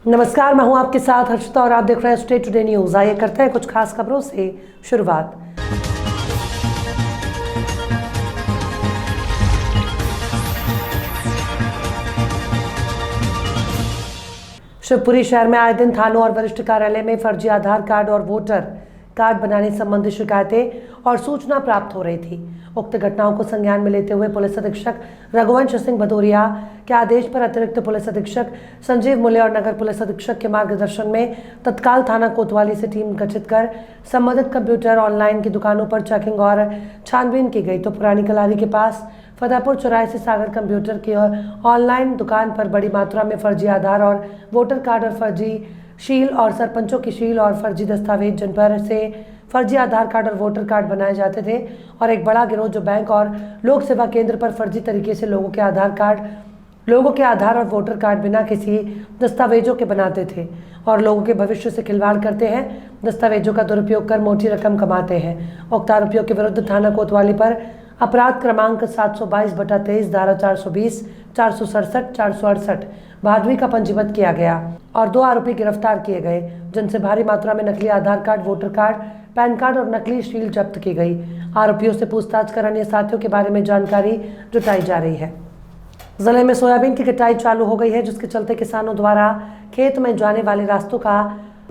नमस्कार, मैं हूं आपके साथ हर्षिता और आप देख रहे हैं स्टेट टुडे न्यूज। आइए करते हैं कुछ खास खबरों से शुरुआत। शिवपुरी शहर में आए दिन थानों और वरिष्ठ कार्यालय में फर्जी आधार कार्ड और वोटर कार्ड बनाने संबंधी शिकायतें और सूचना प्राप्त हो रही थी। उक्त घटनाओं को संज्ञान में लेते हुए पुलिस अधीक्षक रघुवंश सिंह भदौरिया के आदेश पर अतिरिक्त पुलिस अधीक्षक संजीव मूल्य और नगर पुलिस अधीक्षक के मार्गदर्शन में तत्काल थाना कोतवाली से टीम गठित कर संबंधित कंप्यूटर ऑनलाइन की दुकानों पर चेकिंग और छानबीन की गई तो पुरानी कलारी के पास फतेहपुर चौराहे से सागर कंप्यूटर की ऑनलाइन दुकान पर बड़ी मात्रा में फर्जी आधार और वोटर कार्ड और फर्जी शील और सरपंचों की शील और फर्जी दस्तावेज जिन पर से फर्जी आधार कार्ड और वोटर कार्ड बनाए जाते थे और एक बड़ा गिरोह जो बैंक और लोक सेवा केंद्र पर फर्जी तरीके से लोगों के आधार और वोटर कार्ड बिना किसी दस्तावेजों के बनाते थे और लोगों के भविष्य से खिलवाड़ करते हैं, दस्तावेजों का दुरुपयोग कर मोटी रकम कमाते हैं। उक्त आरोपियों के विरुद्ध थाना कोतवाली पर अपराध क्रमांक 722/23 धारा 420, 467, 468 भादवी का पंजीबद्ध किया गया और 2 आरोपी गिरफ्तार किए गए जिनसे भारी मात्रा में नकली Aadhaar card, voter card, PAN card और नकली शील जब्त की गई। आरोपियों से पूछताछ कर अन्य साथियों के बारे में जानकारी जुटाई जा रही है। जिले में सोयाबीन की कटाई चालू हो गई है, जिसके चलते किसानों द्वारा खेत में जाने वाले रास्तों का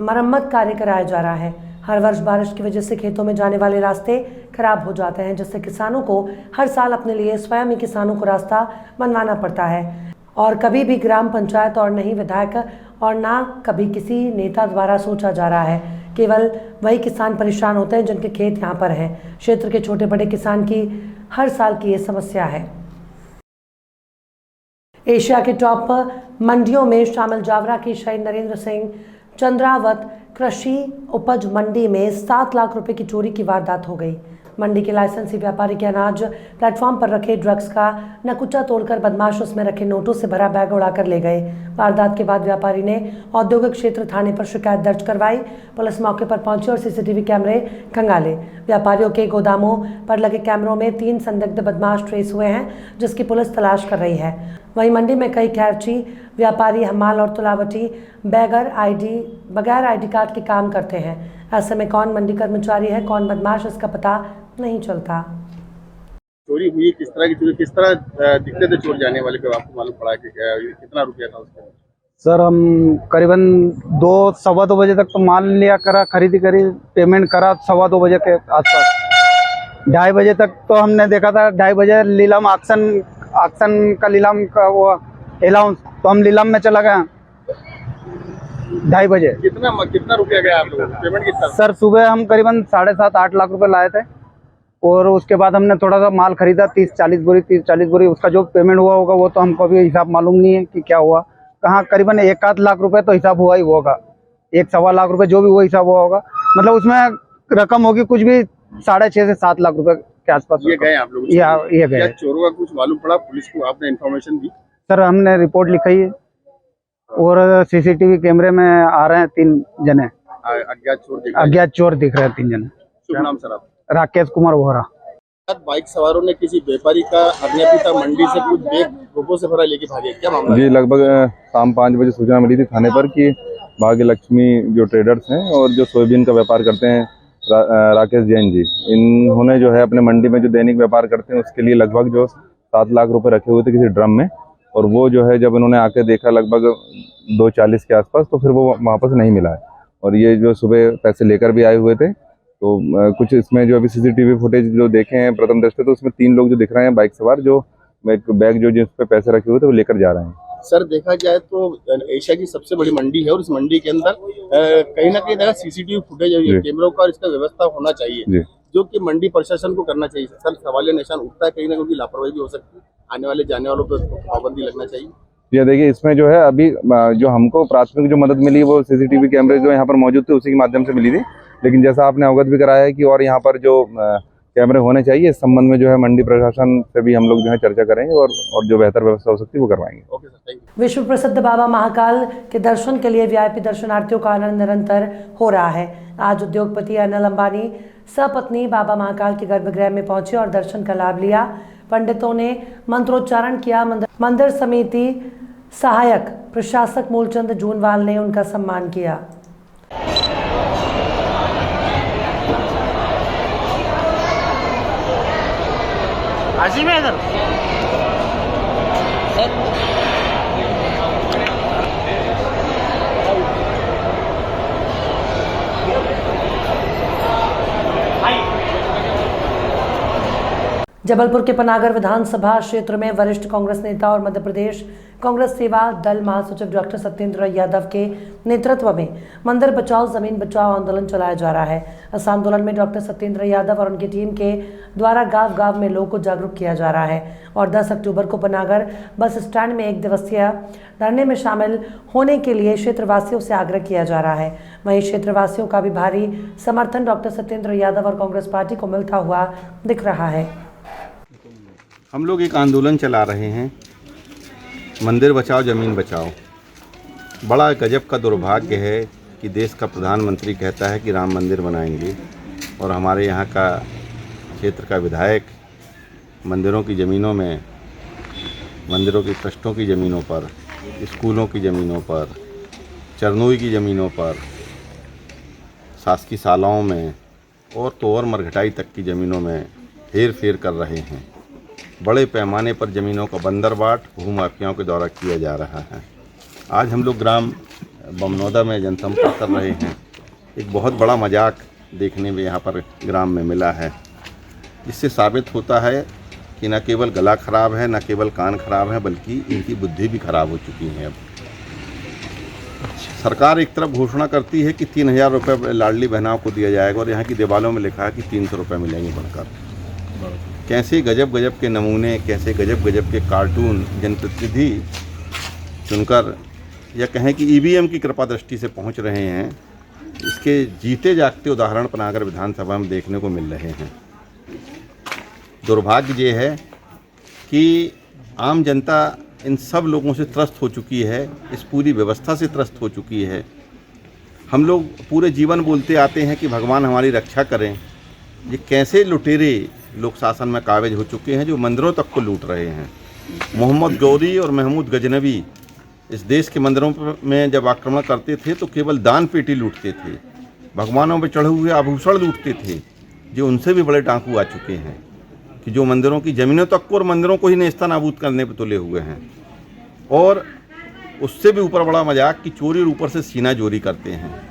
मरम्मत कार्य कराया जा रहा है। हर वर्ष बारिश की वजह से खेतों में जाने वाले रास्ते खराब हो जाते हैं, जिससे किसानों को हर साल अपने लिए स्वयं ही किसानों को रास्ता बनवाना पड़ता है और कभी भी ग्राम पंचायत और नहीं विधायक और ना कभी किसी नेता द्वारा सोचा जा रहा है। केवल वही किसान परेशान होते हैं जिनके खेत यहाँ पर हैं। क्षेत्र के छोटे बड़े किसान की हर साल की ये समस्या है। एशिया के टॉप मंडियों में शामिल जावरा की शहीद नरेंद्र सिंह चंद्रावत कृषि उपज मंडी में 7 लाख रुपए की चोरी की वारदात हो गई। मंडी के लाइसेंसी व्यापारी के अनाज प्लेटफॉर्म पर रखे ड्रग्स का नकुचा तोड़कर बदमाश उसमें रखे नोटों से भरा बैग उड़ाकर ले गए। वारदात के बाद व्यापारी ने औद्योगिक क्षेत्र थाने पर शिकायत दर्ज करवाई। पुलिस मौके पर पहुंची और सीसीटीवी कैमरे खंगाले। व्यापारियों के गोदामों पर लगे कैमरों में 3 संदिग्ध बदमाश ट्रेस हुए हैं, जिसकी पुलिस तलाश कर रही है। वहीं मंडी में कई खैरची व्यापारी हमाल और तुलावटी बगैर आईडी कार्ड के काम करते हैं। ऐसे में कौन मंडी कर्मचारी है, कौन बदमाश, इसका पता नहीं चलता। चोरी हुई किस तरह की चोरी, किस तरह दिखते थे चोर जाने वाले को, आपको मालूम पड़ा कि कितना रुपया था उसका? सर हम करीबन 2-2:15 बजे तक तो माल लिया करा, खरीदी करी, पेमेंट करा 2:15 बजे के आसपास। 2:30 बजे तक तो हमने देखा था। 2:30 बजे नीलाम ऑक्शन का नीलाम का वो अलाउंस, तो हम नीलाम में चला गया 2:30 बजे। कितना रुपया गया आप लोगों को? पेमेंट कितना? सर सुबह हम करीबन 7.5-8 लाख रुपए लाए थे और उसके बाद हमने थोड़ा सा माल खरीदा 30-40 बोरी। उसका जो पेमेंट हुआ होगा वो तो हमको अभी हिसाब मालूम नहीं है कि क्या हुआ कहाँ। करीबन 1-8 लाख रुपए तो हिसाब हुआ ही होगा, 1-1.25 लाख रुपए जो भी वो हिसाब हुआ होगा। मतलब उसमें रकम होगी कुछ भी 6.5 से 7 लाख रुपए के आसपास। ये गए आप लोग? ये गए। चोरों का कुछ मालूम पड़ा? पुलिस को आपने इन्फॉर्मेशन दी? सर हमने रिपोर्ट लिखाई है और सीसीटीवी कैमरे में आ रहे हैं 3 जने अज्ञात चोर दिख रहे हैं 3 जने। शुभ नाम सर आप? राकेश कुमार वोहरा। बाइक सवारों ने किसी व्यापारी का अज्ञापिता मंडी से कुछ बैग गोबों से भरा लेके भागे, क्या मामला? जी लगभग शाम 5 बजे सूचना मिली थी थाने पर कि भाग्य लक्ष्मी जो ट्रेडर्स हैं और जो सोयाबीन का व्यापार करते हैं राकेश जैन जी, इन्होंने जो है अपने मंडी में जो दैनिक व्यापार करते हैं उसके लिए लगभग जो 7 लाख रुपए रखे हुए थे किसी ड्रम में, और वो जो है जब इन्होंने आके देखा लगभग 2:40 के आसपास तो फिर वो वापस नहीं मिला है। और ये जो सुबह पैसे लेकर भी आए हुए थे, तो कुछ इसमें जो अभी सीसीटीवी फुटेज जो देखे हैं प्रथम दृष्टया तो उसमें 3 लोग जो दिख रहे हैं बाइक सवार, जो बैग जो जिस पे पैसे रखे हुए थे वो लेकर जा रहे हैं। सर देखा जाए तो एशिया की सबसे बड़ी मंडी है और इस मंडी के अंदर कहीं ना कहीं देखा सीसीटीवी फुटेज कैमरों का इसका व्यवस्था होना चाहिए, जो कि मंडी प्रशासन को करना चाहिए। सर सवालिया निशान उठता है कहीं ना कहीं लापरवाही भी हो सकती है, आने वाले जाने वालों पर पाबंदी लगना चाहिए। ये देखिए इसमें जो है अभी जो हमको प्राथमिक जो मदद मिली वो सीसीटीवी कैमरे जो यहाँ पर मौजूद थे उसी के माध्यम से मिली थी, लेकिन जैसा आपने अवगत भी कराया है कि और यहाँ पर जो कैमरे होने चाहिए, इस संबंध में जो है मंडी प्रशासन से भी हम लोग जो है चर्चा करेंगे और जो बेहतर व्यवस्था हो सकती है वो करवाएंगे। Okay sir, thank you. विश्व प्रसिद्ध बाबा महाकाल के दर्शन के लिए वीआईपी दर्शनार्थियों का आनंद निरंतर हो रहा है। आज उद्योगपति अनिल अंबानी सपत्नी बाबा महाकाल के गर्भगृह में पहुंचे और दर्शन का लाभ लिया। पंडितों ने मंत्रोच्चारण किया। मंदिर समिति सहायक प्रशासक मूलचंद जूनवाल ने उनका सम्मान किया। जबलपुर के पनागर विधानसभा क्षेत्र में वरिष्ठ कांग्रेस नेता और मध्य प्रदेश कांग्रेस सेवा दल महासचिव डॉक्टर सत्येंद्र यादव के नेतृत्व में मंदिर बचाओ जमीन बचाओ आंदोलन चलाया जा रहा है। इस आंदोलन में डॉक्टर सत्येंद्र यादव और उनकी टीम के द्वारा गांव गांव में लोगों को जागरूक किया जा रहा है और 10 अक्टूबर को पनागर बस स्टैंड में 1 दिवसीय धरने में शामिल होने के लिए क्षेत्रवासियों से आग्रह किया जा रहा है। वहीं क्षेत्रवासियों का भी भारी समर्थन डॉक्टर सत्येंद्र यादव और कांग्रेस पार्टी को मिलता हुआ दिख रहा है। हम लोग एक आंदोलन चला रहे हैं, मंदिर बचाओ ज़मीन बचाओ। बड़ा गजब का दुर्भाग्य है कि देश का प्रधानमंत्री कहता है कि राम मंदिर बनाएंगे और हमारे यहाँ का क्षेत्र का विधायक मंदिरों की ज़मीनों में, मंदिरों के ट्रस्टों की ज़मीनों पर, स्कूलों की ज़मीनों पर, चरनोई की ज़मीनों पर, शासकीय शालाओं में और तो और मरघटाई तक की ज़मीनों में हेर फेर कर रहे हैं। बड़े पैमाने पर ज़मीनों का बंदरबाट भूमाफियाओं के द्वारा किया जा रहा है। आज हम लोग ग्राम बमनौदा में जनसंपर्क कर रहे हैं। एक बहुत बड़ा मजाक देखने में यहाँ पर ग्राम में मिला है। इससे साबित होता है कि न केवल गला खराब है, न केवल कान खराब है, बल्कि इनकी बुद्धि भी खराब हो चुकी है। अब सरकार एक तरफ घोषणा करती है कि 3000 रुपये लाडली बहनाओं को दिया जाएगा और यहाँ की दीवारों में लिखा है कि 300 रुपये मिलेंगे बढ़कर। कैसे गजब गजब के नमूने, कैसे गजब गजब के कार्टून जनप्रतिनिधि चुनकर या कहें कि ईवीएम की कृपा दृष्टि से पहुंच रहे हैं, इसके जीते जागते उदाहरण पनागर विधानसभा में देखने को मिल रहे हैं। दुर्भाग्य ये है कि आम जनता इन सब लोगों से त्रस्त हो चुकी है, इस पूरी व्यवस्था से त्रस्त हो चुकी है। हम लोग पूरे जीवन बोलते आते हैं कि भगवान हमारी रक्षा करें। ये कैसे लुटेरे लोक शासन में काबिज हो चुके हैं जो मंदिरों तक को लूट रहे हैं। मोहम्मद गौरी और महमूद गजनबी इस देश के मंदिरों में जब आक्रमण करते थे तो केवल दान पेटी लूटते थे, भगवानों पर चढ़े हुए आभूषण लूटते थे। जो उनसे भी बड़े डाकू आ चुके हैं कि जो मंदिरों की ज़मीनों तक को और मंदिरों को ही नेस्तनाबूद करने पर तुले हुए हैं। और उससे भी ऊपर बड़ा मजाक कि चोरी और ऊपर से सीना चोरी करते हैं।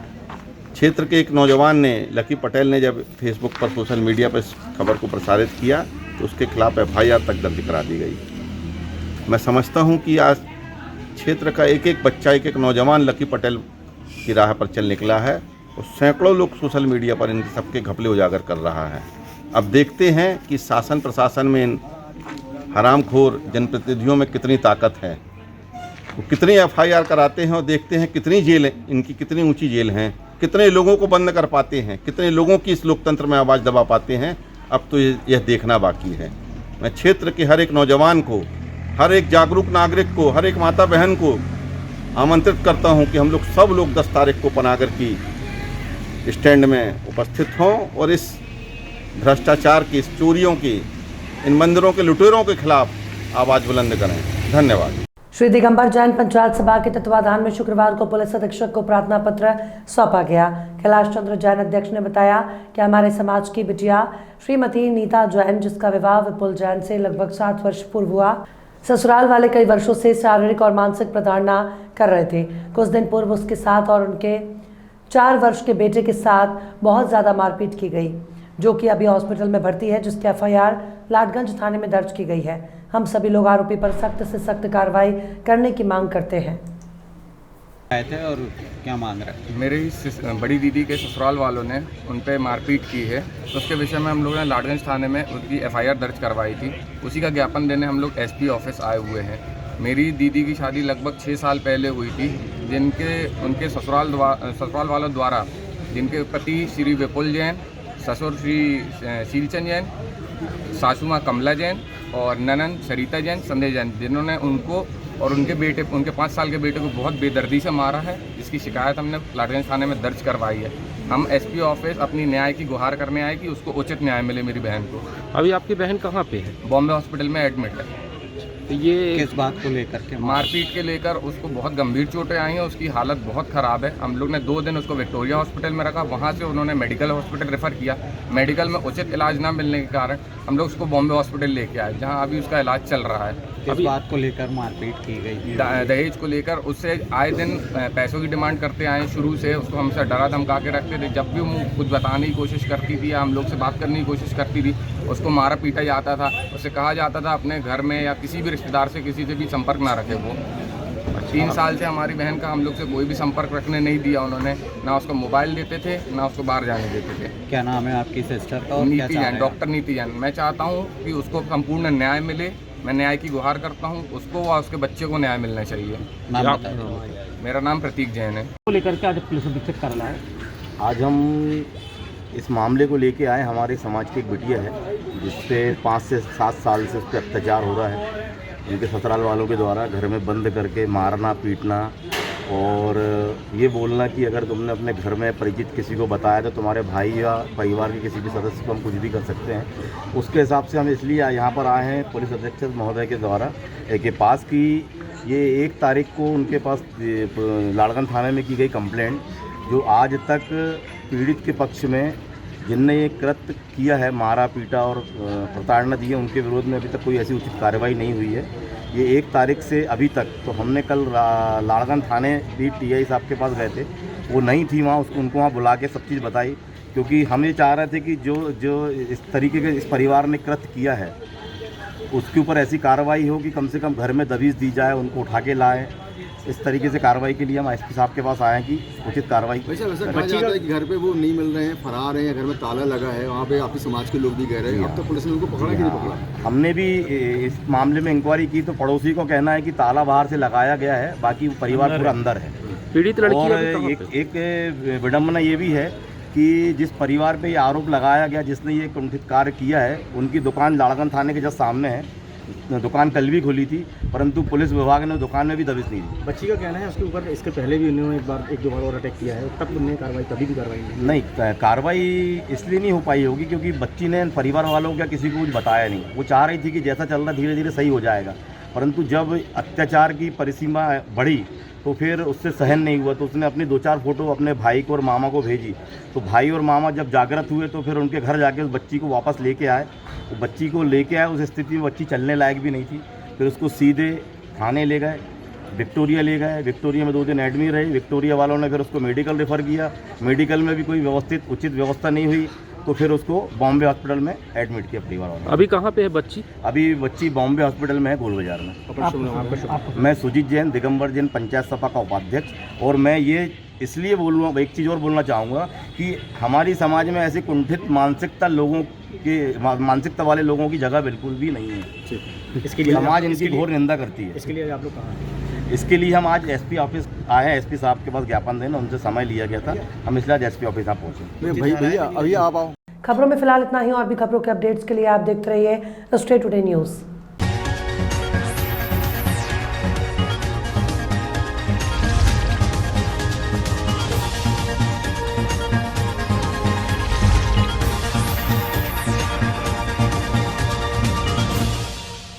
क्षेत्र के एक नौजवान ने, लकी पटेल ने, जब फेसबुक पर, सोशल मीडिया पर इस खबर को प्रसारित किया तो उसके खिलाफ FIR तक दर्ज करा दी गई। मैं समझता हूं कि आज क्षेत्र का एक एक बच्चा, एक एक नौजवान लकी पटेल की राह पर चल निकला है और सैकड़ों लोग सोशल मीडिया पर इन सबके घपले उजागर कर रहा है। अब देखते हैं कि शासन प्रशासन में इन हरामखोर जनप्रतिनिधियों में कितनी ताकत है, वो कितनी FIR कराते हैं और देखते हैं कितनी जेल, इनकी कितनी ऊंची जेल हैं, कितने लोगों को बंद कर पाते हैं, कितने लोगों की इस लोकतंत्र में आवाज़ दबा पाते हैं। अब तो यह देखना बाकी है। मैं क्षेत्र के हर एक नौजवान को, हर एक जागरूक नागरिक को, हर एक माता बहन को आमंत्रित करता हूं कि हम लोग सब लोग 10 तारीख को पनागर की स्टैंड में उपस्थित हों और इस भ्रष्टाचार की, इस चोरियों की, इन मंदिरों के लुटेरों के खिलाफ आवाज़ बुलंद करें। धन्यवाद। श्री दिगंबर जैन पंचायत सभा के तत्वाधान में शुक्रवार को पुलिस अधीक्षक को प्रार्थना पत्र सौंपा गया। कैलाश चंद्र जैन अध्यक्ष ने बताया कि हमारे समाज की बिटिया श्रीमती नीता जैन, जिसका विवाह विपुल जैन से लगभग 7 वर्ष पूर्व हुआ, ससुराल वाले कई वर्षों से शारीरिक और मानसिक प्रताड़ना कर रहे थे। कुछ दिन पूर्व उसके साथ और उनके 4 वर्ष के बेटे के साथ बहुत ज़्यादा मारपीट की गई, जो कि अभी हॉस्पिटल में भर्ती है, जिसकी FIR लाटगंज थाने में दर्ज की गई है। हम सभी लोग आरोपी पर सख्त से सख्त कार्रवाई करने की मांग करते हैं। आए थे और क्या मांग रहे हैं? मेरी बड़ी दीदी के ससुराल वालों ने उन पर मारपीट की है, तो उसके विषय में हम लोगों ने लाटगंज थाने में उनकी FIR दर्ज करवाई थी। उसी का ज्ञापन देने हम लोग SP ऑफिस आए हुए हैं। मेरी दीदी की शादी लगभग 6 साल पहले हुई थी, उनके ससुराल वालों द्वारा, जिनके पति श्री विपुल जैन, ससुर श्री शीलचंद जैन, सासू माँ कमला जैन और ननन सरिता जैन, संदेश जैन, जिन्होंने उनको और उनके बेटे, उनके 5 साल के बेटे को बहुत बेदर्दी से मारा है, जिसकी शिकायत हमने लाटगंज थाने में दर्ज करवाई है। हम SP ऑफिस अपनी न्याय की गुहार करने आए कि उसको उचित न्याय मिले मेरी बहन को। अभी आपकी बहन कहाँ पे है? बॉम्बे हॉस्पिटल में एडमिट है। तो ये किस बात को लेकर के मारपीट के लेकर उसको बहुत गंभीर चोटें आई हैं, उसकी हालत बहुत ख़राब है। हम लोग ने 2 दिन उसको विक्टोरिया हॉस्पिटल में रखा, वहाँ से उन्होंने मेडिकल हॉस्पिटल रेफ़र किया। मेडिकल में उचित इलाज ना मिलने के कारण हम लोग उसको बॉम्बे हॉस्पिटल लेके आए, जहाँ अभी उसका इलाज चल रहा है। किस बात को लेकर मारपीट की गई? दहेज को लेकर उससे आए दिन पैसों की डिमांड करते आए शुरू से। उसको हमसे डरा धमका के रखते थे। जब भी वो कुछ बताने की कोशिश करती थी या हम लोग से बात करने की कोशिश करती थी, उसको मारा पीटा जाता था। उससे कहा जाता था अपने घर में या किसी भी रिश्तेदार से किसी से भी संपर्क ना रखे। वो 3 साल से हमारी बहन का हम लोग से कोई भी संपर्क रखने नहीं दिया उन्होंने। ना उसको मोबाइल देते थे, ना उसको बाहर जाने देते थे। क्या नाम है आपकी सिस्टर का? और क्या नीति चाह जैन, रहे हैं? डॉक्टर नीति जैन। मैं चाहता हूँ कि उसको संपूर्ण न्याय मिले। मैं न्याय की गुहार करता हूँ। उसको व उसके बच्चे को न्याय मिलना चाहिए। नाम बताइए। मेरा नाम प्रतीक जैन है। को लेकर के आज पुलिस अधीक्षक कार्यालय आज हम इस मामले को लेके आए। हमारे समाज की एक बिटिया है जिससे 5 से 7 साल से उस पर अत्याचार हो रहा है। उनके ससुराल वालों के द्वारा घर में बंद करके मारना पीटना और ये बोलना कि अगर तुमने अपने घर में परिचित किसी को बताया तो तुम्हारे भाई या परिवार के किसी भी सदस्य को हम कुछ भी कर सकते हैं। उसके हिसाब से हम इसलिए यहाँ पर आए हैं पुलिस अधीक्षक महोदय के द्वारा के पास कि ये 1 तारीख को उनके पास लाड़गंज थाने में की गई कंप्लेंट, जो आज तक पीड़ित के पक्ष में जिनने ये कृत्य किया है, मारा पीटा और प्रताड़ना दी है, उनके विरोध में अभी तक कोई ऐसी उचित कार्रवाई नहीं हुई है। ये 1 तारीख से अभी तक, तो हमने कल लाड़गंज थाने भी टीआई साहब के पास गए थे, वो नहीं थी वहाँ। उनको वहाँ बुला के सब चीज़ बताई, क्योंकि हम ये चाह रहे थे कि जो इस तरीके के इस परिवार ने कृत्य किया है उसके ऊपर ऐसी कार्रवाई हो कि कम से कम घर में दबिश दी जाए, उनको उठा के लाए। इस तरीके से कार्रवाई के लिए हम एसपी साहब के पास आए हैं कि उचित कार्रवाई। वैसे कहा जाता है कि घर पे वो नहीं मिल रहे हैं, फरार हैं, घर में ताला लगा है, वहाँ पे आपके समाज के लोग भी कह रहे हैं। अब तक पुलिस ने उनको पकड़ा कि नहीं पकड़ा? हमने भी इस मामले में इंक्वायरी की तो पड़ोसी को कहना है कि ताला बाहर से लगाया गया है, बाकी परिवार पूरा अंदर है। पीड़ित लड़की और एक विडम्बना ये भी है कि जिस परिवार पे ये आरोप लगाया गया, जिसने ये कुंठित कार्य किया है, उनकी दुकान लाड़गंज थाने के जस्ट सामने है। दुकान कल भी खुली थी, परंतु पुलिस विभाग ने दुकान में भी दबिश नहीं दी। बच्ची का कहना है उसके ऊपर इसके पहले भी उन्होंने 1-2 बार और अटैक किया है, तब उन्होंने कार्रवाई, कभी भी कार्रवाई नहीं। कार्रवाई इसलिए नहीं हो पाई होगी क्योंकि बच्ची ने परिवार वालों को किसी को कुछ बताया नहीं। वो चाह रही थी कि जैसा चल रहा धीरे धीरे सही हो जाएगा, परंतु जब अत्याचार की परिसीमा बढ़ी तो फिर उससे सहन नहीं हुआ, तो उसने अपनी 2-4 फोटो अपने भाई को और मामा को भेजी। तो भाई और मामा जब जागृत हुए तो फिर उनके घर जाके उस बच्ची को वापस लेके आए। तो बच्ची को लेके आए, उस स्थिति में बच्ची चलने लायक भी नहीं थी। फिर उसको सीधे थाने ले गए, विक्टोरिया ले गए। विक्टोरिया में 2 दिन एडमिट रही। विक्टोरिया वालों ने फिर उसको मेडिकल रेफ़र किया। मेडिकल में भी कोई उचित व्यवस्था नहीं हुई, तो फिर उसको बॉम्बे हॉस्पिटल में एडमिट किया परिवार वालों ने। अभी कहाँ पे है बच्ची? अभी बच्ची बॉम्बे हॉस्पिटल में है, गोल बाजार में। मैं सुजीत जैन, दिगंबर जैन, पंचायत सभा का उपाध्यक्ष। और मैं ये इसलिए बोलूँगा, एक चीज़ और बोलना चाहूँगा कि हमारी समाज में ऐसी कुंठित मानसिकता वाले लोगों की जगह बिल्कुल भी नहीं है। इसके लिए समाज इनकी घोर निंदा करती है। इसके लिए आप लोग कहाँ हैं? इसके लिए हम आज एसपी ऑफिस आए हैं। एसपी साहब के पास ज्ञापन देना, उनसे समय लिया गया था, हम इसलिए आज एसपी ऑफिस यहाँ पहुँचे। भैया अभी आप आओ। खबरों में फिलहाल इतना ही। और भी खबरों के अपडेट्स के लिए आप देखते रहिए स्टेट टुडे न्यूज़।